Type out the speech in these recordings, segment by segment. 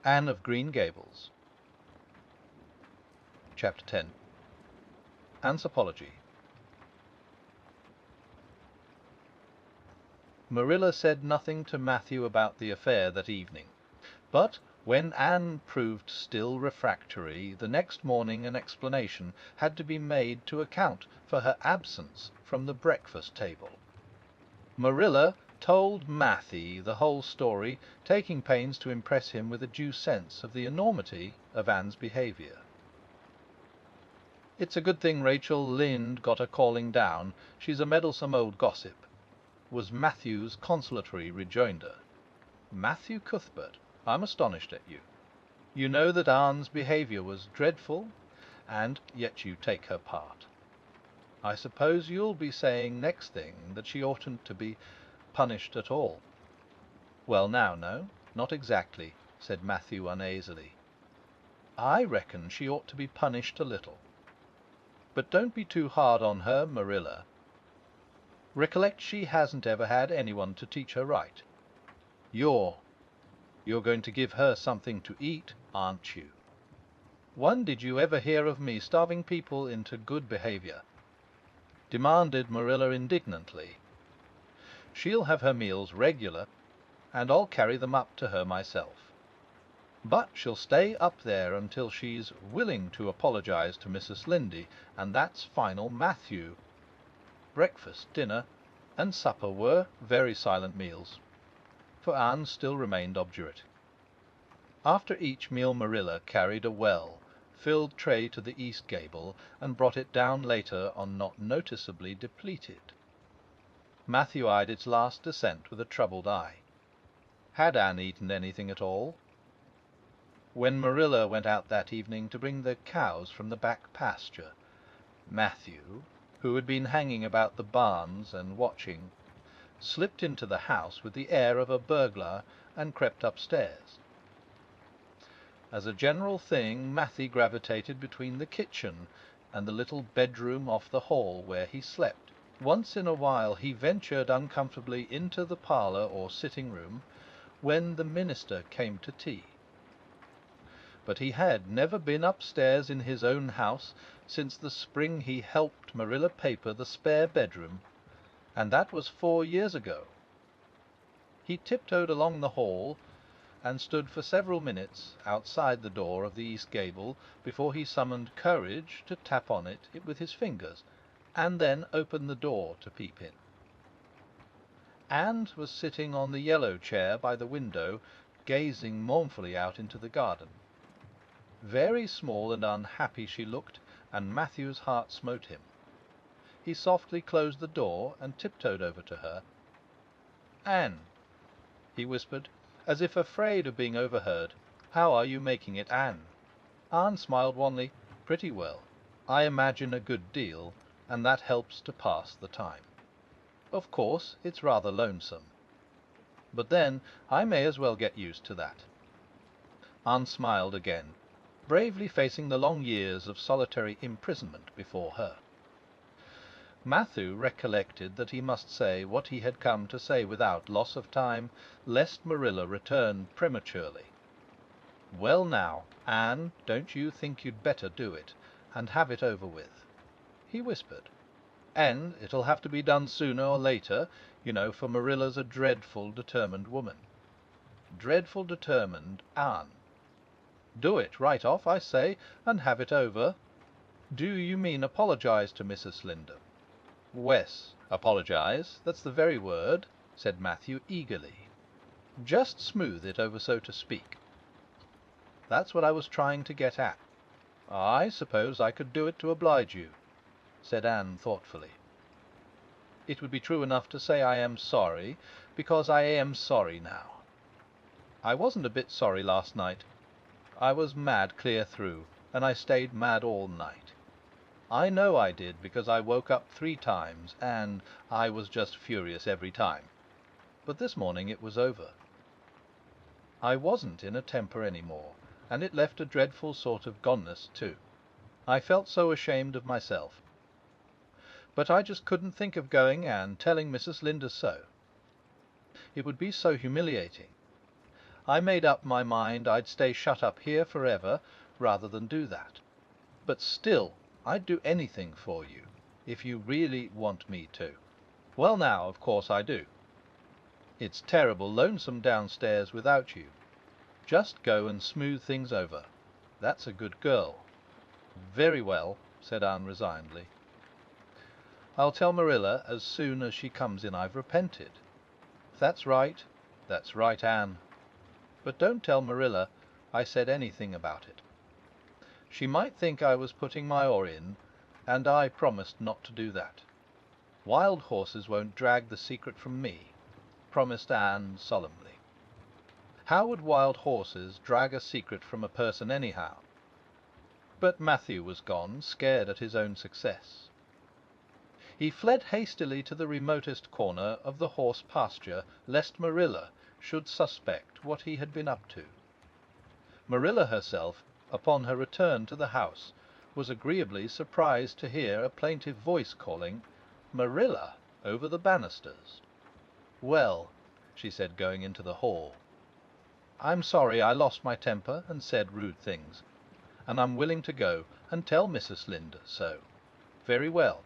Anne of Green Gables. Chapter 10. Anne's Apology. Marilla said nothing to Matthew about the affair that evening, but when Anne proved still refractory, the next morning an explanation had to be made to account for her absence from the breakfast table. Marilla told Matthew the whole story, taking pains to impress him with a due sense of the enormity of Anne's behaviour. "It's a good thing Rachel Lynde got a calling down. She's a meddlesome old gossip," was Matthew's consolatory rejoinder. "Matthew Cuthbert, I'm astonished at you. You know that Anne's behaviour was dreadful, and yet you take her part. I suppose you'll be saying next thing that she oughtn't to be punished at all." "Well now, no, not exactly," said Matthew uneasily. "I reckon she ought to be punished a little. But don't be too hard on her, Marilla. Recollect she hasn't ever had anyone to teach her right. You're going to give her something to eat, aren't you?" "When did you ever hear of me starving people into good behaviour?" demanded Marilla indignantly. "She'll have her meals regular, and I'll carry them up to her myself. But she'll stay up there until she's willing to apologize to Mrs. Lynde, and that's final, Matthew." Breakfast, dinner, and supper were very silent meals, for Anne still remained obdurate. After each meal Marilla carried a well-filled tray to the east gable, and brought it down later on not noticeably depleted. Matthew eyed its last descent with a troubled eye. Had Anne eaten anything at all? When Marilla went out that evening to bring the cows from the back pasture, Matthew, who had been hanging about the barns and watching, slipped into the house with the air of a burglar and crept upstairs. As a general thing, Matthew gravitated between the kitchen and the little bedroom off the hall where he slept. Once in a while he ventured uncomfortably into the parlour or sitting-room when the minister came to tea. But he had never been upstairs in his own house since the spring he helped Marilla paper the spare bedroom, and that was 4 years ago. He tiptoed along the hall and stood for several minutes outside the door of the east gable before he summoned courage to tap on it with his fingers, and then open the door to peep in. Anne was sitting on the yellow chair by the window, gazing mournfully out into the garden. Very small and unhappy she looked, and Matthew's heart smote him. He softly closed the door and tiptoed over to her. "Anne," he whispered, as if afraid of being overheard, "how are you making it, Anne?" Anne smiled wanly. "Pretty well. I imagine a good deal, and that helps to pass the time. Of course, it's rather lonesome. But then I may as well get used to that." Anne smiled again, bravely facing the long years of solitary imprisonment before her. Matthew recollected that he must say what he had come to say without loss of time, lest Marilla returned prematurely. "Well now, Anne, don't you think you'd better do it, and have it over with?" he whispered. "And it'll have to be done sooner or later, you know, for Marilla's a dreadful determined woman." "Dreadful determined, Anne." "Do it right off, I say, and have it over." "Do you mean apologize to Mrs. Lynde?" "Wes, apologize, that's the very word," said Matthew eagerly. "Just smooth it over, so to speak." "That's what I was trying to get at." "I suppose I could do it to oblige you," said Anne thoughtfully. "It would be true enough to say I am sorry, because I am sorry now. I wasn't a bit sorry last night. I was mad clear through, and I stayed mad all night. I know I did, because I woke up 3 times, and I was just furious every time. But this morning it was over. I wasn't in a temper any more, and it left a dreadful sort of goneness too. I felt so ashamed of myself. But I just couldn't think of going and telling Mrs. Lynde so. It would be so humiliating. I made up my mind I'd stay shut up here forever rather than do that. But still, I'd do anything for you, if you really want me to. Well, now, of course I do. It's terrible lonesome downstairs without you. Just go and smooth things over. That's a good girl. Very well, said Anne resignedly. I'll tell Marilla as soon as she comes in I've repented. That's right, Anne. But don't tell Marilla I said anything about it. She might think I was putting my oar in, and I promised not to do that. Wild horses won't drag the secret from me, promised Anne solemnly. How would wild horses drag a secret from a person anyhow? But Matthew was gone, scared at his own success. He fled hastily to the remotest corner of the horse pasture, lest Marilla should suspect what he had been up to. Marilla herself, upon her return to the house, was agreeably surprised to hear a plaintive voice calling, "Marilla," over the banisters. "Well," she said, going into the hall, "I'm sorry I lost my temper and said rude things, and I'm willing to go and tell Mrs. Lynde so. Very well."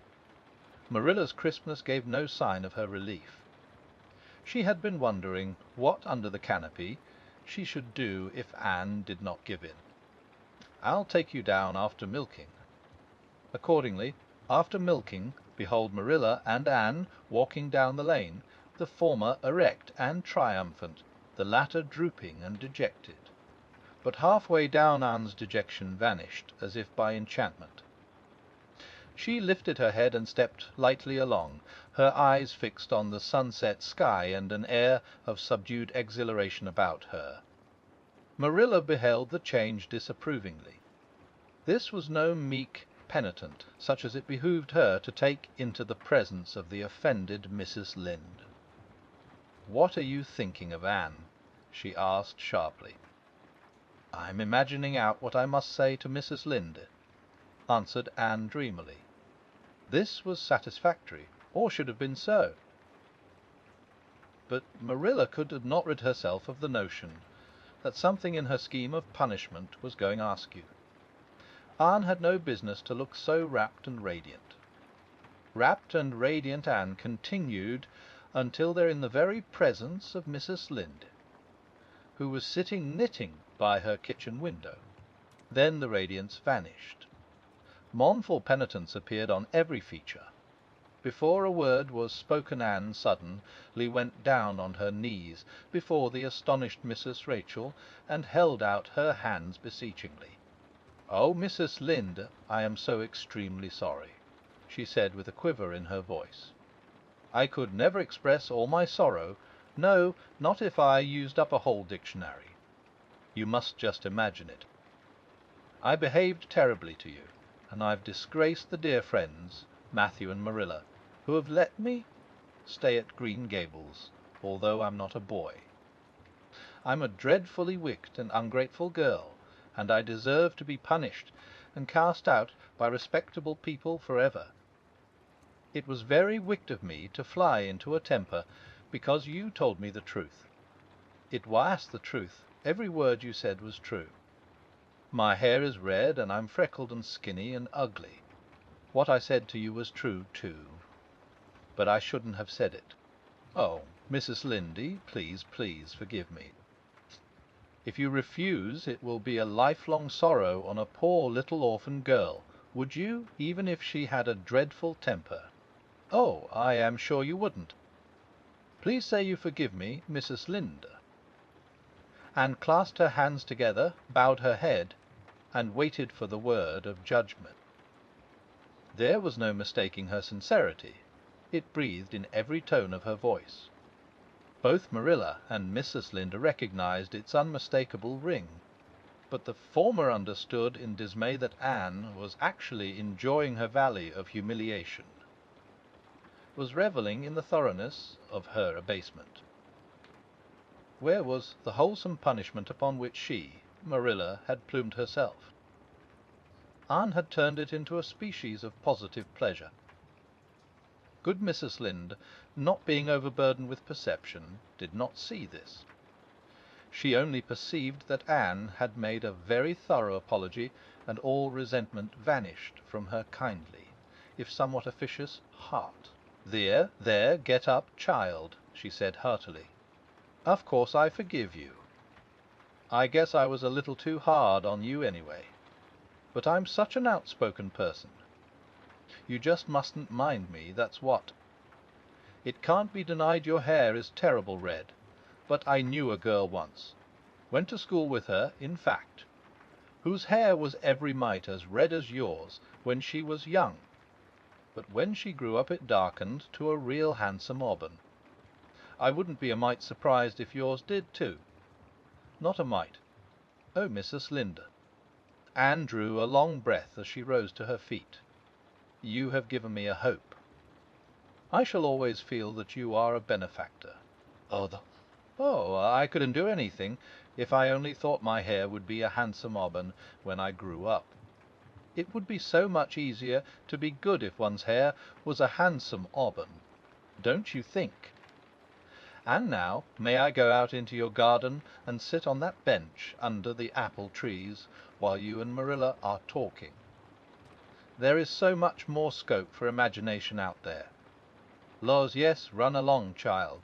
Marilla's crispness gave no sign of her relief. She had been wondering what, under the canopy, she should do if Anne did not give in. "I'll take you down after milking." Accordingly, after milking, behold Marilla and Anne walking down the lane, the former erect and triumphant, the latter drooping and dejected. But halfway down Anne's dejection vanished, as if by enchantment. She lifted her head and stepped lightly along, her eyes fixed on the sunset sky and an air of subdued exhilaration about her. Marilla beheld the change disapprovingly. This was no meek penitent, such as it behooved her to take into the presence of the offended Mrs. Lynde. "What are you thinking of, Anne?" she asked sharply. "I'm imagining out what I must say to Mrs. Lynde," answered Anne dreamily. This was satisfactory, or should have been so. But Marilla could not rid herself of the notion that something in her scheme of punishment was going askew. Anne had no business to look so rapt and radiant. Rapt and radiant Anne continued until they're in the very presence of Mrs. Lynde, who was sitting knitting by her kitchen window. Then the radiance vanished. Mournful penitence appeared on every feature. Before a word was spoken Anne suddenly went down on her knees before the astonished Mrs. Rachel and held out her hands beseechingly. "Oh, Mrs. Lynde, I am so extremely sorry," she said with a quiver in her voice. "I could never express all my sorrow, no, not if I used up a whole dictionary. You must just imagine it. I behaved terribly to you, and I've disgraced the dear friends, Matthew and Marilla, who have let me stay at Green Gables, although I'm not a boy. I'm a dreadfully wicked and ungrateful girl, and I deserve to be punished and cast out by respectable people forever. It was very wicked of me to fly into a temper because you told me the truth. It was the truth. Every word you said was true. My hair is red, and I'm freckled and skinny and ugly. What I said to you was true, too. But I shouldn't have said it. Oh, Mrs. Lynde, please, please forgive me. If you refuse, it will be a lifelong sorrow on a poor little orphan girl. Would you, even if she had a dreadful temper? Oh, I am sure you wouldn't. Please say you forgive me, Mrs. Lynde." Anne clasped her hands together, bowed her head, and waited for the word of judgment. There was no mistaking her sincerity. It breathed in every tone of her voice. Both Marilla and Mrs. Lynde recognized its unmistakable ring, but the former understood in dismay that Anne was actually enjoying her valley of humiliation, was revelling in the thoroughness of her abasement. Where was the wholesome punishment upon which she, Marilla, had plumed herself? Anne had turned it into a species of positive pleasure. Good Mrs. Lynde, not being overburdened with perception, did not see this. She only perceived that Anne had made a very thorough apology, and all resentment vanished from her kindly, if somewhat officious, heart. "There, there, get up, child," she said heartily. "Of course I forgive you. I guess I was a little too hard on you anyway. But I'm such an outspoken person. You just mustn't mind me, that's what. It can't be denied your hair is terrible red, but I knew a girl once, went to school with her, in fact, whose hair was every mite as red as yours when she was young, but when she grew up it darkened to a real handsome auburn. I wouldn't be a mite surprised if yours did too. Not a mite. Oh, Mrs. Linder." Anne drew a long breath as she rose to her feet. "You have given me a hope. I shall always feel that you are a benefactor." Oh, I couldn't do anything if I only thought my hair would be a handsome auburn when I grew up. It would be so much easier to be good if one's hair was a handsome auburn, don't you think? And now, may I go out into your garden and sit on that bench under the apple trees while you and Marilla are talking? There is so much more scope for imagination out there. Laws, yes, run along, child.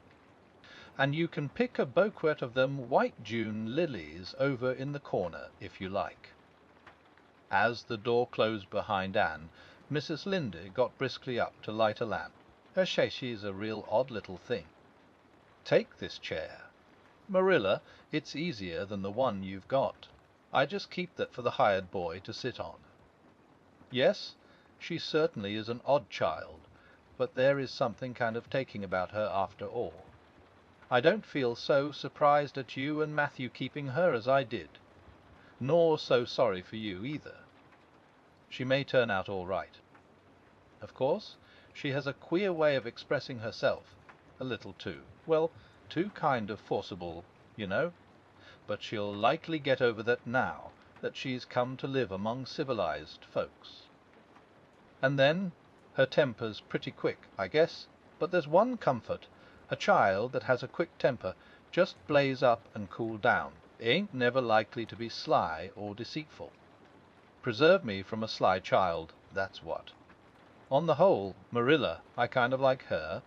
And you can pick a bouquet of them white June lilies over in the corner, if you like." As the door closed behind Anne, Mrs. Linde got briskly up to light a lamp. Her chaise a real odd little thing. "Take this chair. Marilla, it's easier than the one you've got. I just keep that for the hired boy to sit on. Yes, she certainly is an odd child, but there is something kind of taking about her after all. I don't feel so surprised at you and Matthew keeping her as I did, nor so sorry for you either. She may turn out all right. Of course, she has a queer way of expressing herself, a little too kind of forcible, you know, but she'll likely get over that now that she's come to live among civilized folks. And then, her temper's pretty quick, I guess, but there's one comfort. A child that has a quick temper just blaze up and cool down, ain't never likely to be sly or deceitful. Preserve me from a sly child, that's what. On the whole, Marilla, I kind of like her.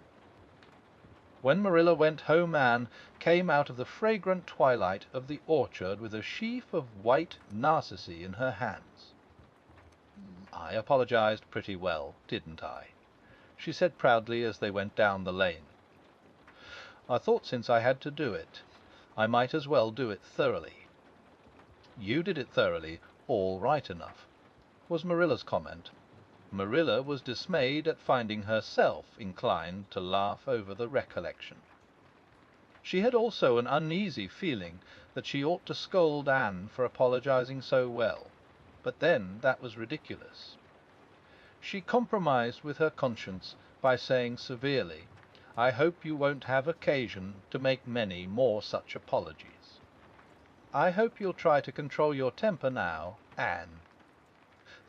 When Marilla went home, Anne came out of the fragrant twilight of the orchard with a sheaf of white narcissi in her hands. I apologized pretty well, didn't I? She said proudly as they went down the lane. I thought since I had to do it, I might as well do it thoroughly. You did it thoroughly, all right enough, was Marilla's comment. Marilla was dismayed at finding herself inclined to laugh over the recollection. She had also an uneasy feeling that she ought to scold Anne for apologizing so well, but then that was ridiculous. She compromised with her conscience by saying severely, "I hope you won't have occasion to make many more such apologies. I hope you'll try to control your temper now, Anne.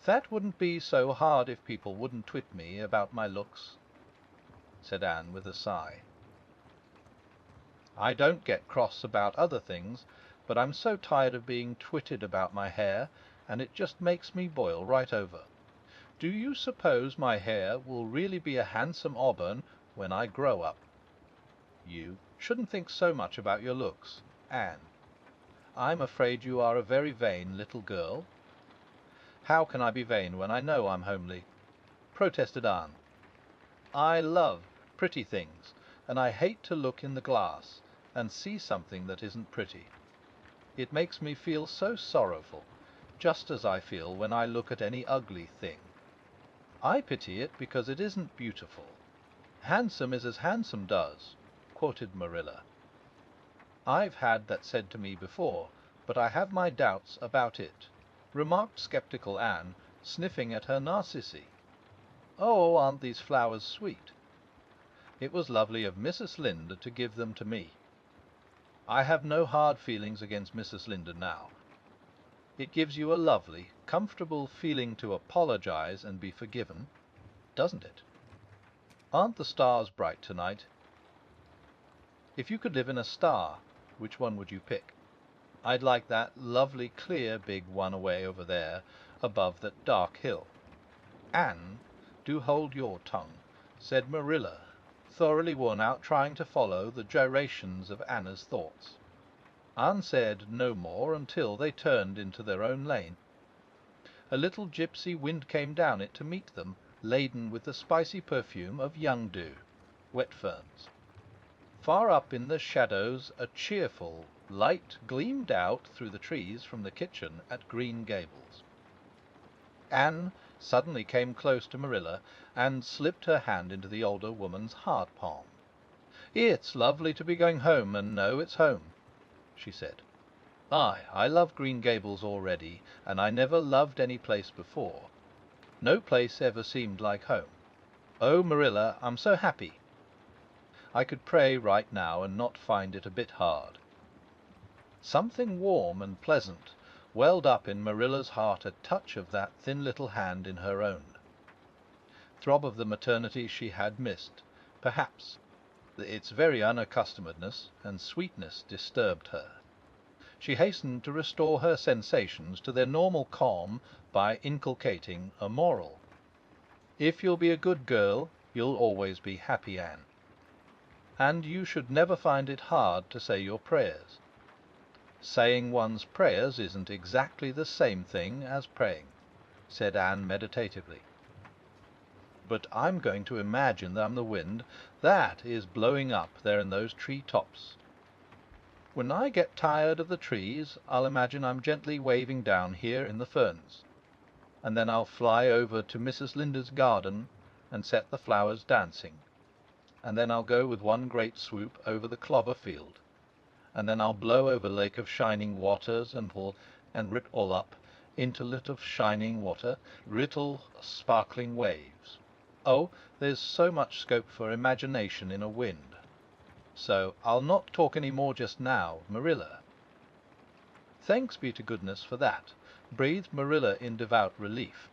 That wouldn't be so hard if people wouldn't twit me about my looks," said Anne with a sigh. "I don't get cross about other things, but I'm so tired of being twitted about my hair, and it just makes me boil right over. Do you suppose my hair will really be a handsome auburn when I grow up? You shouldn't think so much about your looks, Anne. I'm afraid you are a very vain little girl." "How can I be vain when I know I'm homely?" protested Anne. "I love pretty things, and I hate to look in the glass and see something that isn't pretty. It makes me feel so sorrowful, just as I feel when I look at any ugly thing. I pity it because it isn't beautiful. 'Handsome is as handsome does,'" quoted Marilla. "I've had that said to me before, but I have my doubts about it," remarked sceptical Anne, sniffing at her narcissi. "Oh, aren't these flowers sweet? It was lovely of Mrs. Linde to give them to me. I have no hard feelings against Mrs. Linde now. It gives you a lovely, comfortable feeling to apologize and be forgiven, doesn't it? Aren't the stars bright tonight? If you could live in a star, which one would you pick?" I'd like that lovely clear big one away over there above that dark hill. Anne, do hold your tongue, said Marilla, thoroughly worn out trying to follow the gyrations of Anna's thoughts. Anne said no more until they turned into their own lane. A little gypsy wind came down it to meet them, laden with the spicy perfume of young dew, wet ferns. Far up in the shadows a cheerful light gleamed out through the trees from the kitchen at Green Gables. Anne suddenly came close to Marilla and slipped her hand into the older woman's hard palm. "It's lovely to be going home and know it's home," she said. I love Green Gables already, and I never loved any place before. No place ever seemed like home. Oh, Marilla, I'm so happy. I could pray right now and not find it a bit hard." Something warm and pleasant welled up in Marilla's heart at touch of that thin little hand in her own. Throb of the maternity she had missed, perhaps. Its very unaccustomedness and sweetness disturbed her. She hastened to restore her sensations to their normal calm by inculcating a moral. If you'll be a good girl, you'll always be happy, Anne. And you should never find it hard to say your prayers. Saying one's prayers isn't exactly the same thing as praying, said Anne meditatively. But I'm going to imagine that I'm the wind that is blowing up there in those tree tops. When I get tired of the trees, I'll imagine I'm gently waving down here in the ferns, and then I'll fly over to Mrs. Linda's garden and set the flowers dancing, and then I'll go with one great swoop over the clover field, and then I'll blow over Lake of Shining Waters and ripple up into little shining water, little sparkling waves. Oh, there's so much scope for imagination in a wind. So I'll not talk any more just now, Marilla." "Thanks be to goodness for that," breathed Marilla in devout relief,